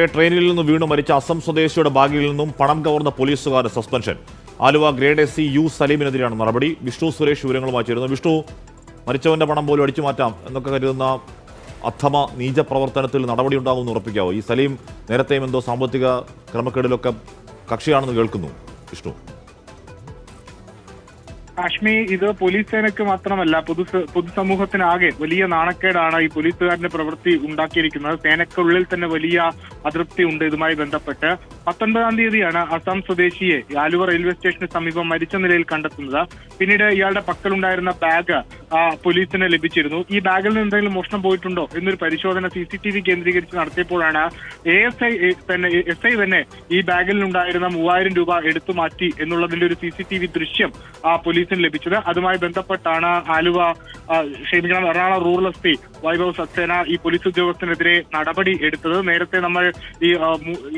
ട്രെയിനിൽ നിന്ന് വീണു മരിച്ച അസം സ്വദേശിയുടെ ബാഗിൽ നിന്നും പണം കവർന്ന പോലീസുകാരുടെ സസ്പെൻഷൻ. ആലുവ ഗ്രേഡ് എസ് യു സലീമിനെതിരെയാണ് നടപടി. വിഷ്ണു സുരേഷ് വിവരങ്ങളുമായി ചേരുന്നു. വിഷ്ണു, മരിച്ചവന്റെ പണം പോലും അടിച്ചു മാറ്റാം എന്നൊക്കെ കരുതുന്ന അധമ നീച പ്രവർത്തനത്തിൽ നടപടി ഉണ്ടാകുമെന്ന് ഉറപ്പിക്കാവോ? ഈ സലീം നേരത്തെയും എന്തോ സാമ്പത്തിക ക്രമക്കേടിലൊക്കെ കക്ഷിയാണെന്ന് കേൾക്കുന്നു. വിഷ്ണു, കാശ്മി, ഇത് പോലീസ് സേനയ്ക്ക് മാത്രമല്ല പൊതുസമൂഹത്തിനാകെ വലിയ നാണക്കേടാണ് ഈ പോലീസുകാരന്റെ പ്രവൃത്തി ഉണ്ടാക്കിയിരിക്കുന്നത്. സേനയ്ക്കുള്ളിൽ തന്നെ വലിയ അതൃപ്തി ഉണ്ട് ഇതുമായി ബന്ധപ്പെട്ട്. 19-ാം തീയതിയാണ് അസം സ്വദേശിയെ ആലുവ റെയിൽവേ സ്റ്റേഷന് സമീപം മരിച്ച നിലയിൽ കണ്ടെത്തുന്നത്. പിന്നീട് ഇയാളുടെ പക്കലുണ്ടായിരുന്ന ബാഗ് പോലീസിന് ലഭിച്ചിരുന്നു. ഈ ബാഗിൽ നിന്ന് എന്തെങ്കിലും മോഷണം പോയിട്ടുണ്ടോ എന്നൊരു പരിശോധന CCTV കേന്ദ്രീകരിച്ച് നടത്തിയപ്പോഴാണ് എസ് ഐ തന്നെ ഈ ബാഗിൽ ഉണ്ടായിരുന്ന 3000 രൂപ എടുത്തു മാറ്റി എന്നുള്ളതിന്റെ ഒരു CCTV ദൃശ്യം പോലീസിന് ലഭിച്ചത്. അതുമായി ബന്ധപ്പെട്ടാണ് എറണാകുളം റൂറൽ SP വൈഭവ് സക്സേന ഈ പോലീസ് ഉദ്യോഗസ്ഥനെതിരെ നടപടി എടുത്തത്. നേരത്തെ നമ്മൾ ഈ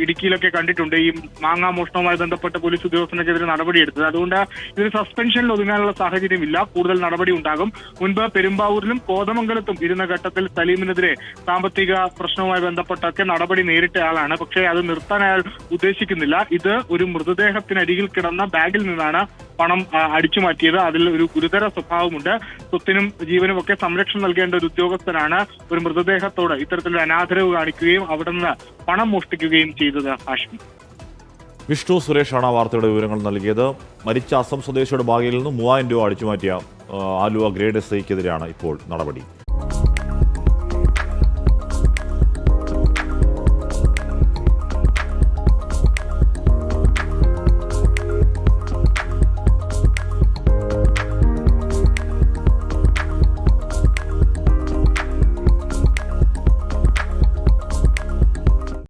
ഇടുക്കിയിലൊക്കെ കണ്ടിട്ടുണ്ട് ഈ മാങ്ങാ മോഷണവുമായി ബന്ധപ്പെട്ട പോലീസ് ഉദ്യോഗസ്ഥനെതിരെ നടപടിയെടുത്തത്. അതുകൊണ്ട് ഇതിന് സസ്പെൻഷനിൽ ഒതുങ്ങാനുള്ള സാഹചര്യമില്ല, കൂടുതൽ നടപടി ഉണ്ടാകും. മുൻപ് പെരുമ്പാവൂരിലും കോതമംഗലത്തും ഇരുന്ന ഘട്ടത്തിൽ സലീമിനെതിരെ സാമ്പത്തിക പ്രശ്നവുമായി ബന്ധപ്പെട്ടൊക്കെ നടപടി നേരിട്ടയാളാണ്. പക്ഷേ അത് നിർത്താൻ അയാൾ ഉദ്ദേശിക്കുന്നില്ല. ഇത് ഒരു മൃതദേഹത്തിനരികിൽ കിടന്ന ബാഗിൽ നിന്നാണ് പണം അടിച്ചു മാറ്റിയത്. അതിൽ ഒരു ഗുരുതര സ്വഭാവമുണ്ട്. സ്വത്തിനും ജീവനും ഒക്കെ സംരക്ഷണം നൽകേണ്ട ഒരു ഉദ്യോഗസ്ഥനാണ് ഒരു മൃതദേഹത്തോട് ഇത്തരത്തിലൊരു അനാദരവ് കാണിക്കുകയും അവിടെ നിന്ന് പണം മോഷ്ടിക്കുകയും ചെയ്തത്. ഹാഷ്മി, വിഷ്ണു സുരേഷാണ് ആ വാർത്തയുടെ വിവരങ്ങൾ നൽകിയത്. മരിച്ച അസം സ്വദേശിയുടെ ബാഗിൽ നിന്ന് 3000 രൂപ അടിച്ചുമാറ്റിയ ആലുവ ഗ്രേഡ് SIക്കെതിരെയാണ് ഇപ്പോൾ നടപടി.